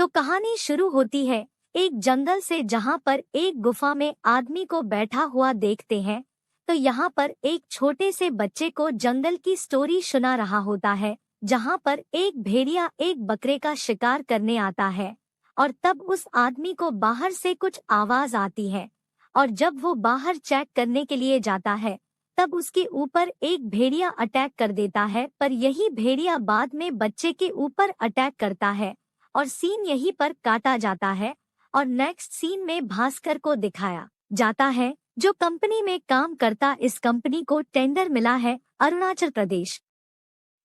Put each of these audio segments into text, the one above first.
तो कहानी शुरू होती है एक जंगल से, जहाँ पर एक गुफा में आदमी को बैठा हुआ देखते हैं। तो यहाँ पर एक छोटे से बच्चे को जंगल की स्टोरी सुना रहा होता है, जहाँ पर एक भेड़िया एक बकरे का शिकार करने आता है और तब उस आदमी को बाहर से कुछ आवाज आती है और जब वो बाहर चेक करने के लिए जाता है तब उसके ऊपर एक भेड़िया अटैक कर देता है। पर यही भेड़िया बाद में बच्चे के ऊपर अटैक करता है और सीन यहीं पर काटा जाता है और नेक्स्ट सीन में भास्कर को दिखाया जाता है, जो कंपनी में काम करता। इस कंपनी को टेंडर मिला है अरुणाचल प्रदेश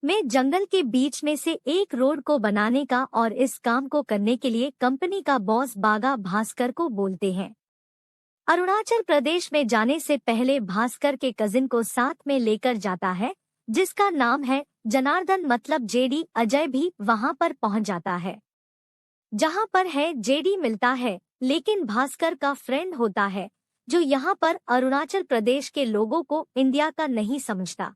में जंगल के बीच में से एक रोड को बनाने का और इस काम को करने के लिए कंपनी का बॉस बागा भास्कर को बोलते हैं। अरुणाचल प्रदेश में जाने से पहले भास्कर के कजिन को साथ में लेकर जाता है, जिसका नाम है जनार्दन, मतलब जेडी। अजय भी वहां पर पहुंच जाता है। जहां पर है जेडी मिलता है, लेकिन भास्कर का फ्रेंड होता है जो यहाँ पर अरुणाचल प्रदेश के लोगों को इंडिया का नहीं समझता।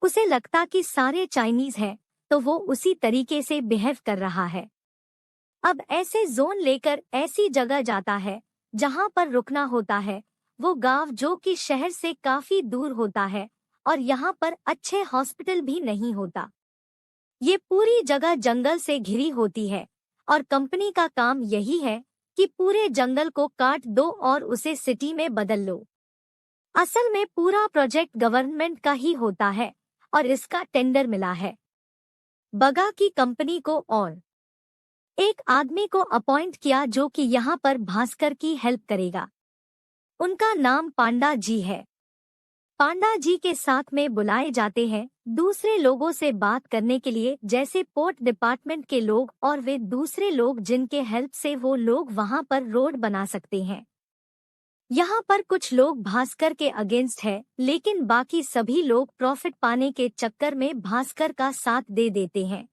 उसे लगता कि सारे चाइनीज हैं, तो वो उसी तरीके से बिहेव कर रहा है। अब ऐसे जोन लेकर ऐसी जगह जाता है जहां पर रुकना होता है, वो गांव जो कि शहर से काफी दूर होता है और यहाँ पर अच्छे हॉस्पिटल भी नहीं होता। ये पूरी जगह जंगल से घिरी होती है और कंपनी का काम यही है कि पूरे जंगल को काट दो और उसे सिटी में बदल लो। असल में पूरा प्रोजेक्ट गवर्नमेंट का ही होता है और इसका टेंडर मिला है बगा की कंपनी को और एक आदमी को अपॉइंट किया जो कि यहाँ पर भास्कर की हेल्प करेगा। उनका नाम पांडा जी है। पांडा जी के साथ में बुलाए जाते हैं दूसरे लोगों से बात करने के लिए, जैसे पोर्ट डिपार्टमेंट के लोग और वे दूसरे लोग जिनके हेल्प से वो लोग वहां पर रोड बना सकते हैं। यहाँ पर कुछ लोग भास्कर के अगेंस्ट है, लेकिन बाकी सभी लोग प्रॉफिट पाने के चक्कर में भास्कर का साथ दे देते हैं।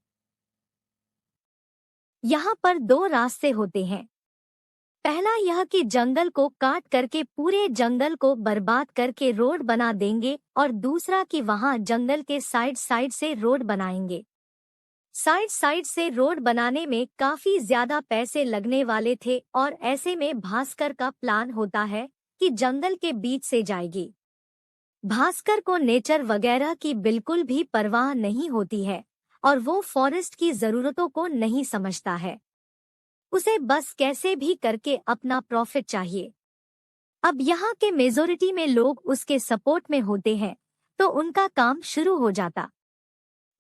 यहाँ पर दो रास्ते होते हैं। पहला यह कि जंगल को काट करके पूरे जंगल को बर्बाद करके रोड बना देंगे और दूसरा कि वहाँ जंगल के साइड साइड से रोड बनाएंगे। साइड साइड से रोड बनाने में काफी ज्यादा पैसे लगने वाले थे और ऐसे में भास्कर का प्लान होता है कि जंगल के बीच से जाएगी। भास्कर को नेचर वगैरह की बिल्कुल भी परवाह नहीं होती है और वो फॉरेस्ट की जरूरतों को नहीं समझता है। उसे बस कैसे भी करके अपना प्रॉफिट चाहिए। अब यहाँ के मेजॉरिटी में लोग उसके सपोर्ट में होते हैं, तो उनका काम शुरू हो जाता।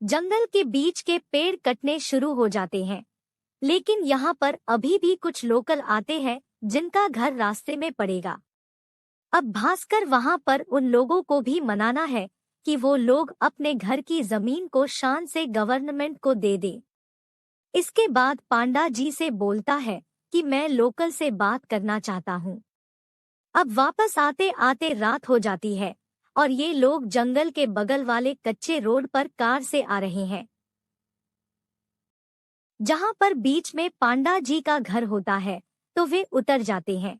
जंगल के बीच के पेड़ कटने शुरू हो जाते हैं, लेकिन यहाँ पर अभी भी कुछ लोकल आते हैं जिनका घर रास्ते में पड़ेगा। अब भास्कर वहाँ पर उन लोगों को भी मनाना है कि वो लोग अपने घर की जमीन को शान से गवर्नमेंट को दे दें। इसके बाद पांडा जी से बोलता है कि मैं लोकल से बात करना चाहता हूँ। अब वापस आते आते रात हो जाती है और ये लोग जंगल के बगल वाले कच्चे रोड पर कार से आ रहे हैं, जहाँ पर बीच में पांडा जी का घर होता है, तो वे उतर जाते हैं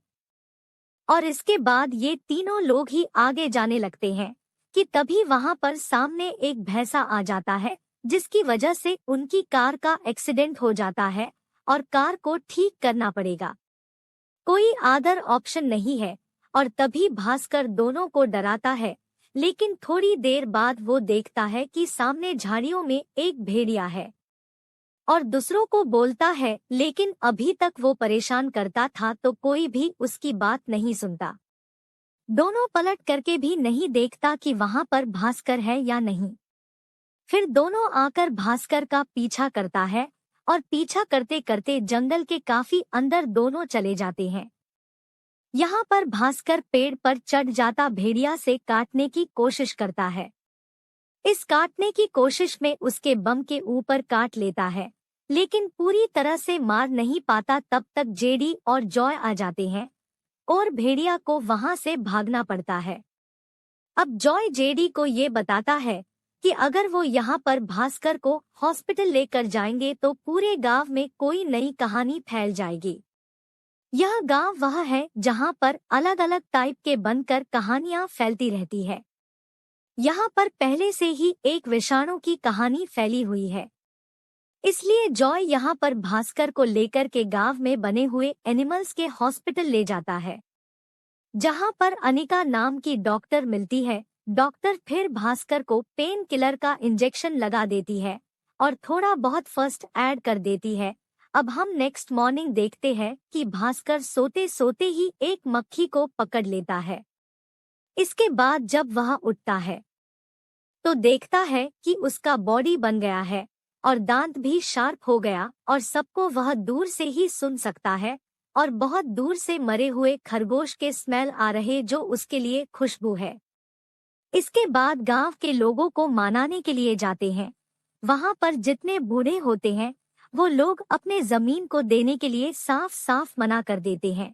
और इसके बाद ये तीनों लोग ही आगे जाने लगते हैं कि तभी वहाँ पर सामने एक भैंसा आ जाता है, जिसकी वजह से उनकी कार का एक्सीडेंट हो जाता है और कार को ठीक करना पड़ेगा। कोई अदर ऑप्शन नहीं है और तभी भास्कर दोनों को डराता है, लेकिन थोड़ी देर बाद वो देखता है कि सामने झाड़ियों में एक भेड़िया है और दूसरों को बोलता है, लेकिन अभी तक वो परेशान करता था तो कोई भी उसकी बात नहीं सुनता। दोनों पलट करके भी नहीं देखता कि वहां पर भास्कर है या नहीं। फिर दोनों आकर भास्कर का पीछा करता है और पीछा करते करते जंगल के काफी अंदर दोनों चले जाते हैं। यहाँ पर भास्कर पेड़ पर चढ़ जाता भेड़िया से काटने की कोशिश करता है। इस काटने की कोशिश में उसके बम के ऊपर काट लेता है, लेकिन पूरी तरह से मार नहीं पाता। तब तक जेडी और जॉय आ जाते हैं और भेड़िया को वहां से भागना पड़ता है। अब जॉय जेडी को ये बताता है कि अगर वो यहाँ पर भास्कर को हॉस्पिटल लेकर जाएंगे तो पूरे गांव में कोई नई कहानी फैल जाएगी। यह गांव वह है जहाँ पर अलग अलग टाइप के बनकर कहानियां फैलती रहती है। यहाँ पर पहले से ही एक विषाणु की कहानी फैली हुई है। इसलिए जॉय यहाँ पर भास्कर को लेकर के गांव में बने हुए एनिमल्स के हॉस्पिटल ले जाता है, जहाँ पर अनिका नाम की डॉक्टर मिलती है। डॉक्टर फिर भास्कर को पेन किलर का इंजेक्शन लगा देती है और थोड़ा बहुत फर्स्ट ऐड कर देती है। अब हम नेक्स्ट मॉर्निंग देखते हैं कि भास्कर सोते सोते ही एक मक्खी को पकड़ लेता है। इसके बाद जब वह उठता है तो देखता है कि उसका बॉडी बन गया है और दांत भी शार्प हो गया और सबको वह दूर से ही सुन सकता है और बहुत दूर से मरे हुए खरगोश के स्मेल आ रहे जो उसके लिए खुशबू है। इसके बाद गांव के लोगों को मनाने के लिए जाते हैं। वहां पर जितने बूढ़े होते हैं वो लोग अपने जमीन को देने के लिए साफ साफ मना कर देते हैं।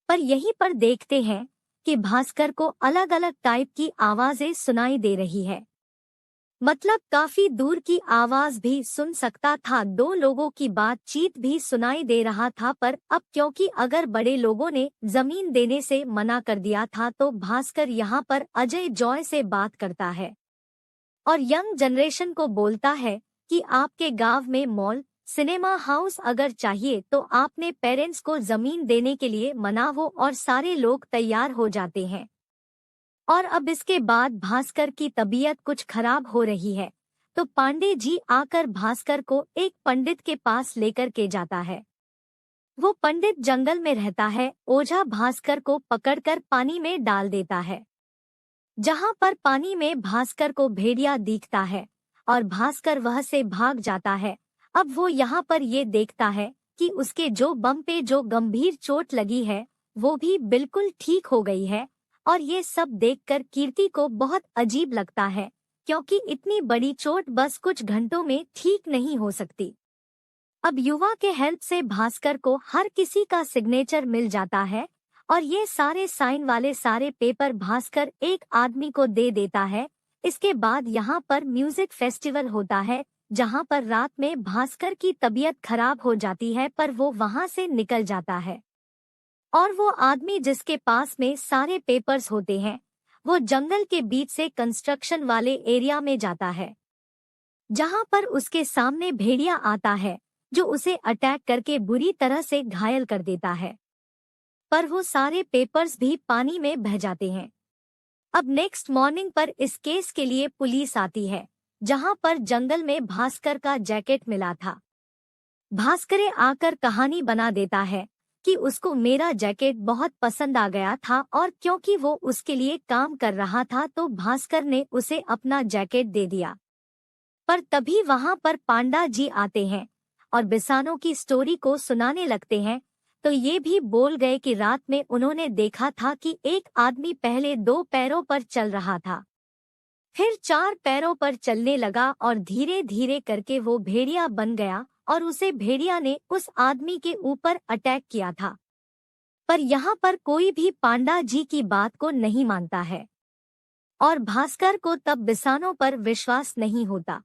पर यहीं पर देखते हैं कि भास्कर को अलग अलग टाइप की आवाजें सुनाई दे रही है, मतलब काफी दूर की आवाज भी सुन सकता था, दो लोगों की बातचीत भी सुनाई दे रहा था। पर अब क्योंकि अगर बड़े लोगों ने जमीन देने से मना कर दिया था तो भास्कर यहाँ पर अजय जॉय से बात करता है और यंग जनरेशन को बोलता है कि आपके गांव में मॉल सिनेमा हाउस अगर चाहिए तो आपने पेरेंट्स को जमीन देने के लिए मनावो और सारे लोग तैयार हो जाते हैं। और अब इसके बाद भास्कर की तबीयत कुछ खराब हो रही है तो पांडे जी आकर भास्कर को एक पंडित के पास लेकर के जाता है। वो पंडित जंगल में रहता है। ओझा भास्कर को पकड़कर पानी में डाल देता है, जहां पर पानी में भास्कर को भेड़िया दिखता है और भास्कर वह से भाग जाता है। अब वो यहाँ पर ये देखता है कि उसके जो बम पे जो गंभीर चोट लगी है वो भी बिल्कुल ठीक हो गई है। और ये सब देखकर कीर्ति को बहुत अजीब लगता है क्योंकि इतनी बड़ी चोट बस कुछ घंटों में ठीक नहीं हो सकती। अब युवा के हेल्प से भास्कर को हर किसी का सिग्नेचर मिल जाता है और ये सारे साइन वाले सारे पेपर भास्कर एक आदमी को दे देता है। इसके बाद यहाँ पर म्यूजिक फेस्टिवल होता है, जहाँ पर रात में भास्कर की तबीयत खराब हो जाती है पर वो वहाँ से निकल जाता है। और वो आदमी जिसके पास में सारे पेपर्स होते हैं वो जंगल के बीच से कंस्ट्रक्शन वाले एरिया में जाता है, जहाँ पर उसके सामने भेड़िया आता है जो उसे अटैक करके बुरी तरह से घायल कर देता है। पर वो सारे पेपर्स भी पानी में बह जाते हैं। अब नेक्स्ट मॉर्निंग पर इस केस के लिए पुलिस आती है, जहां पर जंगल में भास्कर का जैकेट मिला था। भास्करे आकर कहानी बना देता है कि उसको मेरा जैकेट बहुत पसंद आ गया था और क्योंकि वो उसके लिए काम कर रहा था तो भास्कर ने उसे अपना जैकेट दे दिया। पर तभी वहां पर पांडा जी आते हैं और बिसानो की स्टोरी को सुनाने लगते हैं। तो ये भी बोल गए कि रात में उन्होंने देखा था कि एक आदमी पहले 2 पैरों पर चल रहा था, फिर 4 पैरों पर चलने लगा और धीरे धीरे करके वो भेड़िया बन गया और उसे भेड़िया ने उस आदमी के ऊपर अटैक किया था। पर यहाँ पर कोई भी पांडा जी की बात को नहीं मानता है और भास्कर को तब बिसानो पर विश्वास नहीं होता।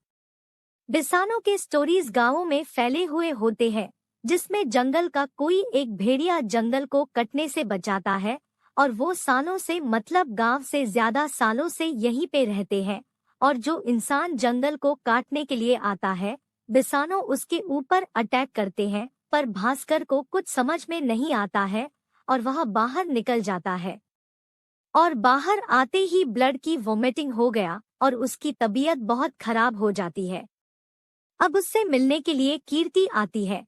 बिसानो के स्टोरीज गांवों में फैले हुए होते हैं, जिसमें जंगल का कोई एक भेड़िया जंगल को कटने से बचाता है और वो सालों से मतलब गांव से ज्यादा सालों से यहीं पे रहते हैं। और जो इंसान जंगल को काटने के लिए आता है बिसानो उसके ऊपर अटैक करते हैं। पर भास्कर को कुछ समझ में नहीं आता है और वह बाहर निकल जाता है और बाहर आते ही ब्लड की वोमिटिंग हो गया और उसकी तबीयत बहुत खराब हो जाती है। अब उससे मिलने के लिए कीर्ति आती है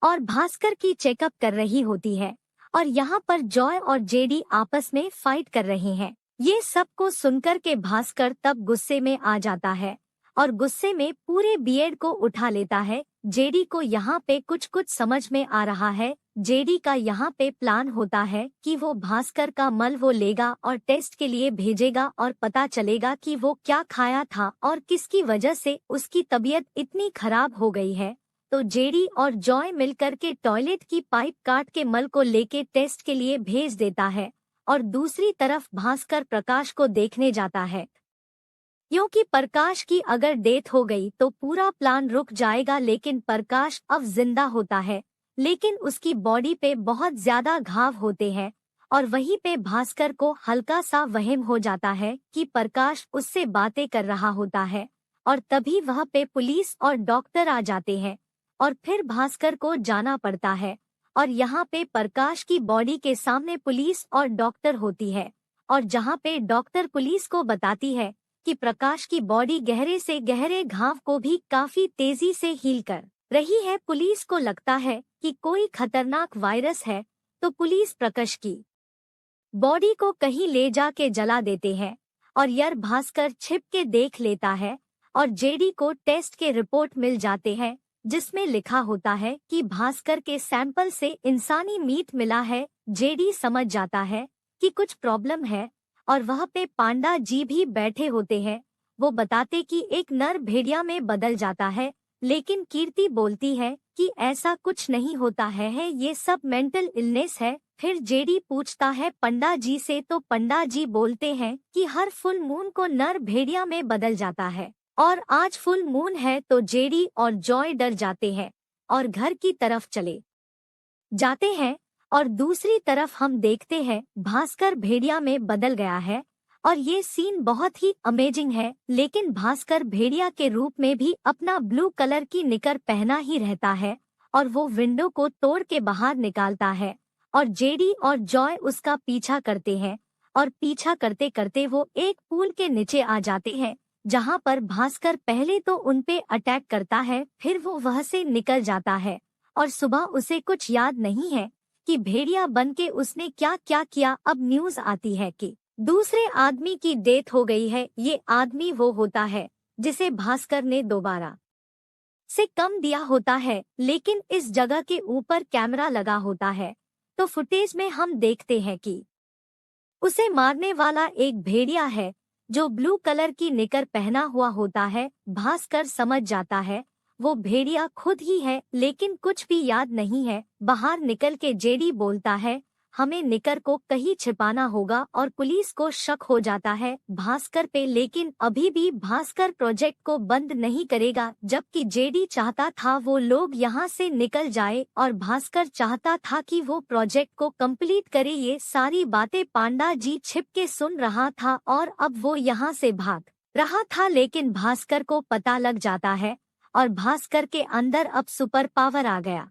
और भास्कर की चेकअप कर रही होती है और यहाँ पर जॉय और जेडी आपस में फाइट कर रहे हैं। ये सब को सुनकर के भास्कर तब गुस्से में आ जाता है और गुस्से में पूरे बीएड को उठा लेता है। जेडी को यहाँ पे कुछ कुछ समझ में आ रहा है। जेडी का यहाँ पे प्लान होता है कि वो भास्कर का मल वो लेगा और टेस्ट के लिए भेजेगा और पता चलेगा कि वो क्या खाया था और किसकी वजह से उसकी तबीयत इतनी खराब हो गई है। तो जेडी और जॉय मिलकर के टॉयलेट की पाइप काट के मल को लेके टेस्ट के लिए भेज देता है और दूसरी तरफ भास्कर प्रकाश को देखने जाता है, क्योंकि प्रकाश की अगर डेथ हो गई तो पूरा प्लान रुक जाएगा। लेकिन प्रकाश अब जिंदा होता है, लेकिन उसकी बॉडी पे बहुत ज्यादा घाव होते हैं और वहीं पे भास्कर को हल्का सा वहम हो जाता है कि प्रकाश उससे बातें कर रहा होता है और तभी वहाँ पे पुलिस और डॉक्टर आ जाते हैं और फिर भास्कर को जाना पड़ता है। और यहाँ पे प्रकाश की बॉडी के सामने पुलिस और डॉक्टर होती है और जहाँ पे डॉक्टर पुलिस को बताती है कि प्रकाश की बॉडी गहरे से गहरे घाव को भी काफी तेजी से हील कर रही है। पुलिस को लगता है कि कोई खतरनाक वायरस है, तो पुलिस प्रकाश की बॉडी को कहीं ले जाके जला देते हैं और यार भास्कर छिप के देख लेता है और जेडी को टेस्ट के रिपोर्ट मिल जाते हैं जिसमें लिखा होता है कि भास्कर के सैंपल से इंसानी मीट मिला है। जेडी समझ जाता है कि कुछ प्रॉब्लम है और वहाँ पे पांडा जी भी बैठे होते हैं। वो बताते कि एक नर भेड़िया में बदल जाता है, लेकिन कीर्ति बोलती है कि ऐसा कुछ नहीं होता है, ये सब मेंटल इलनेस है। फिर जेडी पूछता है पंडा जी से, तो पंडा जी बोलते हैं कि हर फुल मून को नर भेड़िया में बदल जाता है और आज फुल मून है। तो जेडी और जॉय डर जाते हैं और घर की तरफ चले जाते हैं और दूसरी तरफ हम देखते हैं भास्कर भेड़िया में बदल गया है और ये सीन बहुत ही अमेजिंग है। लेकिन भास्कर भेड़िया के रूप में भी अपना ब्लू कलर की निकर पहना ही रहता है और वो विंडो को तोड़ के बाहर निकालता है और जेडी और जॉय उसका पीछा करते हैं और पीछा करते करते वो एक पूल के नीचे आ जाते हैं जहाँ पर भास्कर पहले तो उनपे अटैक करता है, फिर वो वह से निकल जाता है और सुबह उसे कुछ याद नहीं है कि भेड़िया बनके उसने क्या क्या किया। अब न्यूज आती है कि दूसरे आदमी की डेथ हो गई है। ये आदमी वो होता है जिसे भास्कर ने दोबारा से कम दिया होता है, लेकिन इस जगह के ऊपर कैमरा लगा होता है तो फुटेज में हम देखते हैं कि उसे मारने वाला एक भेड़िया है जो ब्लू कलर की निकर पहना हुआ होता है। भास्कर समझ जाता है वो भेड़िया खुद ही है, लेकिन कुछ भी याद नहीं है। बाहर निकल के जेडी बोलता है हमें निकर को कहीं छिपाना होगा और पुलिस को शक हो जाता है भास्कर पे, लेकिन अभी भी भास्कर प्रोजेक्ट को बंद नहीं करेगा, जबकि जेडी चाहता था वो लोग यहाँ से निकल जाए और भास्कर चाहता था कि वो प्रोजेक्ट को कंप्लीट करे। ये सारी बातें पांडा जी छिप के सुन रहा था और अब वो यहाँ से भाग रहा था, लेकिन भास्कर को पता लग जाता है और भास्कर के अंदर अब सुपर पावर आ गया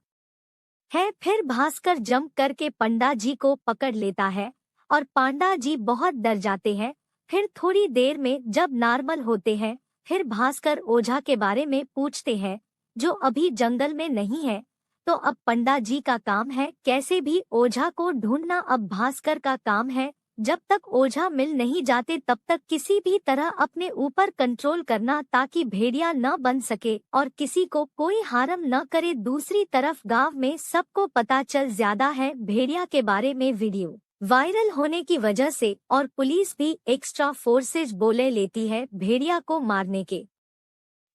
है। फिर भास्कर जंप करके पंडा जी को पकड़ लेता है और पांडा जी बहुत डर जाते हैं। फिर थोड़ी देर में जब नॉर्मल होते हैं, फिर भास्कर ओझा के बारे में पूछते हैं जो अभी जंगल में नहीं है। तो अब पंडा जी का काम है कैसे भी ओझा को ढूंढना, अब भास्कर का काम है जब तक ओझा मिल नहीं जाते तब तक किसी भी तरह अपने ऊपर कंट्रोल करना ताकि भेड़िया न बन सके और किसी को कोई हार्म न करे। दूसरी तरफ गांव में सबको पता चल ज्यादा है भेड़िया के बारे में वीडियो वायरल होने की वजह से और पुलिस भी एक्स्ट्रा फोर्सेज बोले लेती है भेड़िया को मारने के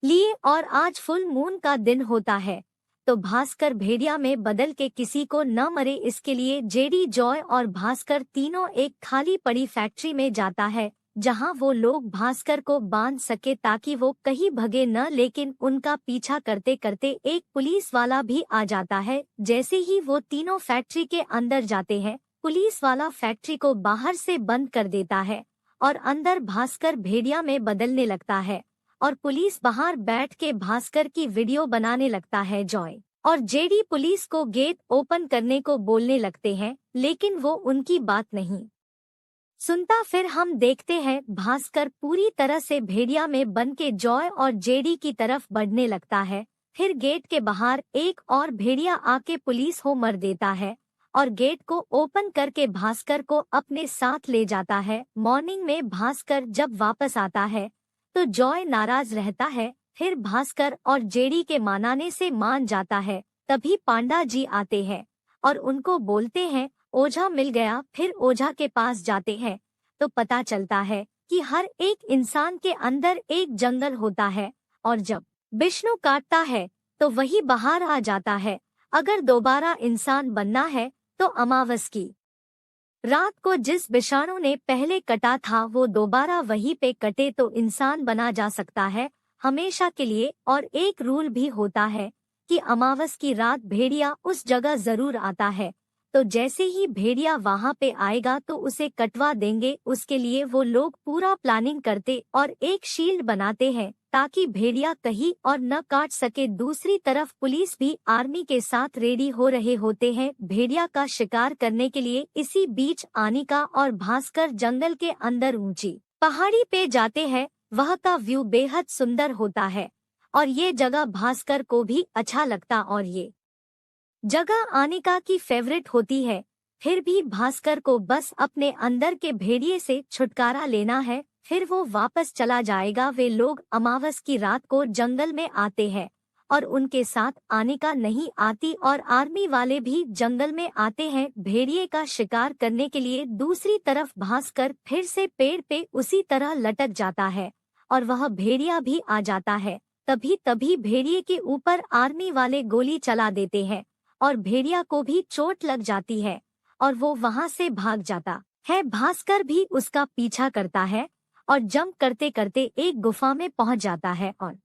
लिए। और आज फुल मून का दिन होता है तो भास्कर भेड़िया में बदल के किसी को न मरे इसके लिए जेडी, जॉय और भास्कर तीनों एक खाली पड़ी फैक्ट्री में जाता है जहां वो लोग भास्कर को बांध सके ताकि वो कहीं भगे न। लेकिन उनका पीछा करते करते एक पुलिस वाला भी आ जाता है। जैसे ही वो तीनों फैक्ट्री के अंदर जाते हैं, पुलिस वाला फैक्ट्री को बाहर से बंद कर देता है और अंदर भास्कर भेड़िया में बदलने लगता है और पुलिस बाहर बैठ के भास्कर की वीडियो बनाने लगता है। जॉय और जेडी पुलिस को गेट ओपन करने को बोलने लगते हैं, लेकिन वो उनकी बात नहीं सुनता। फिर हम देखते हैं भास्कर पूरी तरह से भेड़िया में बन के जॉय और जेडी की तरफ बढ़ने लगता है। फिर गेट के बाहर एक और भेड़िया आके पुलिस को मर देता है और गेट को ओपन करके भास्कर को अपने साथ ले जाता है। मॉर्निंग में भास्कर जब वापस आता है तो जॉय नाराज रहता है। फिर भास्कर और जेडी के मनाने से मान जाता है। तभी पांडा जी आते हैं और उनको बोलते हैं ओझा मिल गया। फिर ओझा के पास जाते हैं तो पता चलता है कि हर एक इंसान के अंदर एक जंगल होता है और जब विष्णु काटता है तो वही बाहर आ जाता है। अगर दोबारा इंसान बनना है तो अमावस की रात को जिस विषाणु ने पहले कटा था वो दोबारा वहीं पे कटे तो इंसान बना जा सकता है हमेशा के लिए। और एक रूल भी होता है कि अमावस की रात भेड़िया उस जगह जरूर आता है। तो जैसे ही भेड़िया वहाँ पे आएगा तो उसे कटवा देंगे। उसके लिए वो लोग पूरा प्लानिंग करते और एक शील्ड बनाते हैं ताकि भेड़िया कहीं और न काट सके। दूसरी तरफ पुलिस भी आर्मी के साथ रेडी हो रहे होते हैं भेड़िया का शिकार करने के लिए। इसी बीच अनिका और भास्कर जंगल के अंदर ऊंची पहाड़ी पे जाते हैं। वह का व्यू बेहद सुंदर होता है और ये जगह भास्कर को भी अच्छा लगता और ये जगह अनिका की फेवरेट होती है। फिर भी भास्कर को बस अपने अंदर के भेड़िए से छुटकारा लेना है, फिर वो वापस चला जाएगा। वे लोग अमावस की रात को जंगल में आते हैं और उनके साथ अनिका नहीं आती और आर्मी वाले भी जंगल में आते हैं भेड़िए का शिकार करने के लिए। दूसरी तरफ भास्कर फिर से पेड़ पे उसी तरह लटक जाता है और वह भेड़िया भी आ जाता है। तभी भेड़िए के ऊपर आर्मी वाले गोली चला देते हैं और भेड़िया को भी चोट लग जाती है और वो वहां से भाग जाता है। भास्कर भी उसका पीछा करता है और जंप करते करते एक गुफा में पहुंच जाता है और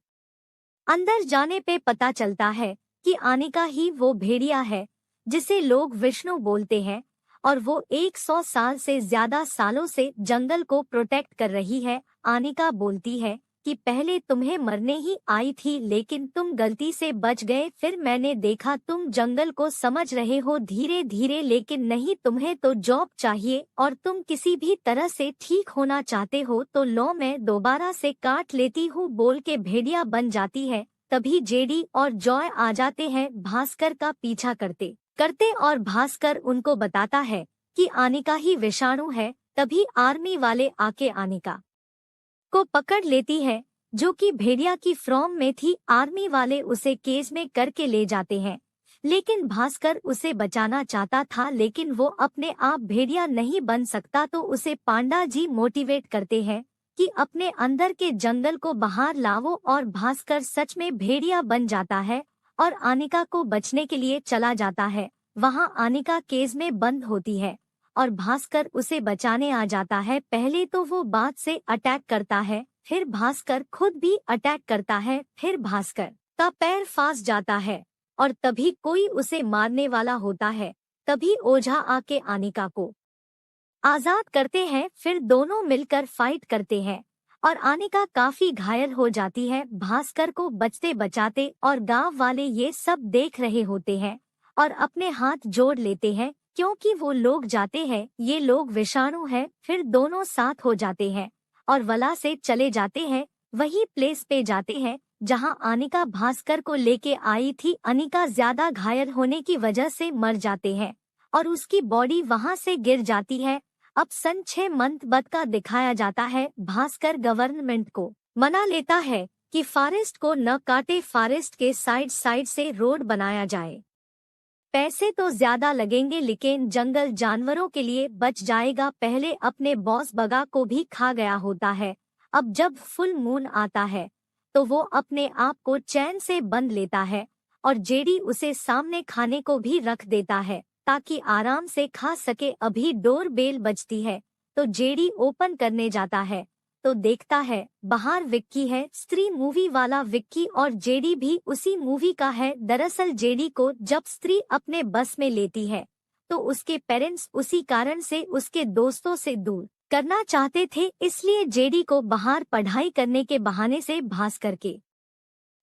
अंदर जाने पे पता चलता है कि अनिका ही वो भेड़िया है जिसे लोग विष्णु बोलते हैं और वो 100 साल से ज्यादा सालों से जंगल को प्रोटेक्ट कर रही है। अनिका बोलती है कि पहले तुम्हें मरने ही आई थी लेकिन तुम गलती से बच गए। फिर मैंने देखा तुम जंगल को समझ रहे हो धीरे धीरे, लेकिन नहीं, तुम्हें तो जॉब चाहिए और तुम किसी भी तरह से ठीक होना चाहते हो तो लो मैं दोबारा से काट लेती हूँ बोल के भेड़िया बन जाती है। तभी जेडी और जॉय आ जाते हैं भास्कर का पीछा करते करते और भास्कर उनको बताता है कि अनिका ही विषाणु है। तभी आर्मी वाले आके अनिका को पकड़ लेती है जो कि भेड़िया की फॉर्म में थी। आर्मी वाले उसे केज में करके ले जाते हैं लेकिन भास्कर उसे बचाना चाहता था, लेकिन वो अपने आप भेड़िया नहीं बन सकता तो उसे पांडा जी मोटिवेट करते हैं कि अपने अंदर के जंगल को बाहर लाओ और भास्कर सच में भेड़िया बन जाता है और अनिका को बचने के लिए चला जाता है। वहाँ अनिका केज में बंद होती है और भास्कर उसे बचाने आ जाता है। पहले तो वो बात से अटैक करता है, फिर भास्कर खुद भी अटैक करता है, फिर भास्कर का पैर फंस जाता है और तभी कोई उसे मारने वाला होता है। तभी ओझा आके अनिका को आजाद करते हैं। फिर दोनों मिलकर फाइट करते हैं और अनिका काफी घायल हो जाती है भास्कर को बचते बचाते और गांव वाले ये सब देख रहे होते हैं और अपने हाथ जोड़ लेते हैं क्योंकि वो लोग जाते हैं ये लोग विषाणु है। फिर दोनों साथ हो जाते हैं और वला से चले जाते हैं, वही प्लेस पे जाते हैं जहां अनिका भास्कर को लेके आई थी। अनिका ज्यादा घायल होने की वजह से मर जाते हैं और उसकी बॉडी वहां से गिर जाती है। अब सन 6 मंथ बाद का दिखाया जाता है। भास्कर गवर्नमेंट को मना लेता है कि फॉरेस्ट को न काटे, फॉरेस्ट के साइड साइड से रोड बनाया जाए। पैसे तो ज्यादा लगेंगे लेकिन जंगल जानवरों के लिए बच जाएगा। पहले अपने बॉस बगा को भी खा गया होता है। अब जब फुल मून आता है तो वो अपने आप को चैन से बंद लेता है और जेडी उसे सामने खाने को भी रख देता है ताकि आराम से खा सके। अभी डोर बेल बजती है तो जेडी ओपन करने जाता है तो देखता है बाहर विक्की है, स्त्री मूवी वाला विक्की, और जेडी भी उसी मूवी का है। दरअसल जेडी को जब स्त्री अपने बस में लेती है तो उसके पेरेंट्स उसी कारण से उसके दोस्तों से दूर करना चाहते थे, इसलिए जेडी को बाहर पढ़ाई करने के बहाने से भास्कर के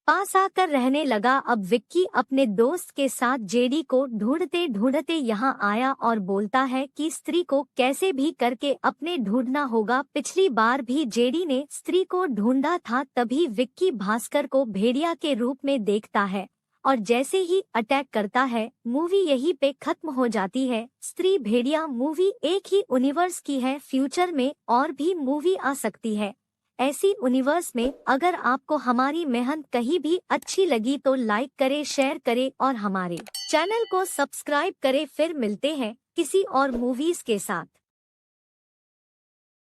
पास आकर रहने लगा। अब विक्की अपने दोस्त के साथ जेडी को ढूंढते ढूंढते यहाँ आया और बोलता है कि स्त्री को कैसे भी करके अपने ढूंढना होगा। पिछली बार भी जेडी ने स्त्री को ढूंढा था। तभी विक्की भास्कर को भेड़िया के रूप में देखता है और जैसे ही अटैक करता है मूवी यहीं पे खत्म हो जाती है। स्त्री भेड़िया मूवी एक ही यूनिवर्स की है, फ्यूचर में और भी मूवी आ सकती है। ऐसी यूनिवर्स में अगर आपको हमारी मेहनत कहीं भी अच्छी लगी तो लाइक करें, शेयर करें और हमारे चैनल को सब्सक्राइब करें। फिर मिलते हैं किसी और मूवीज के साथ।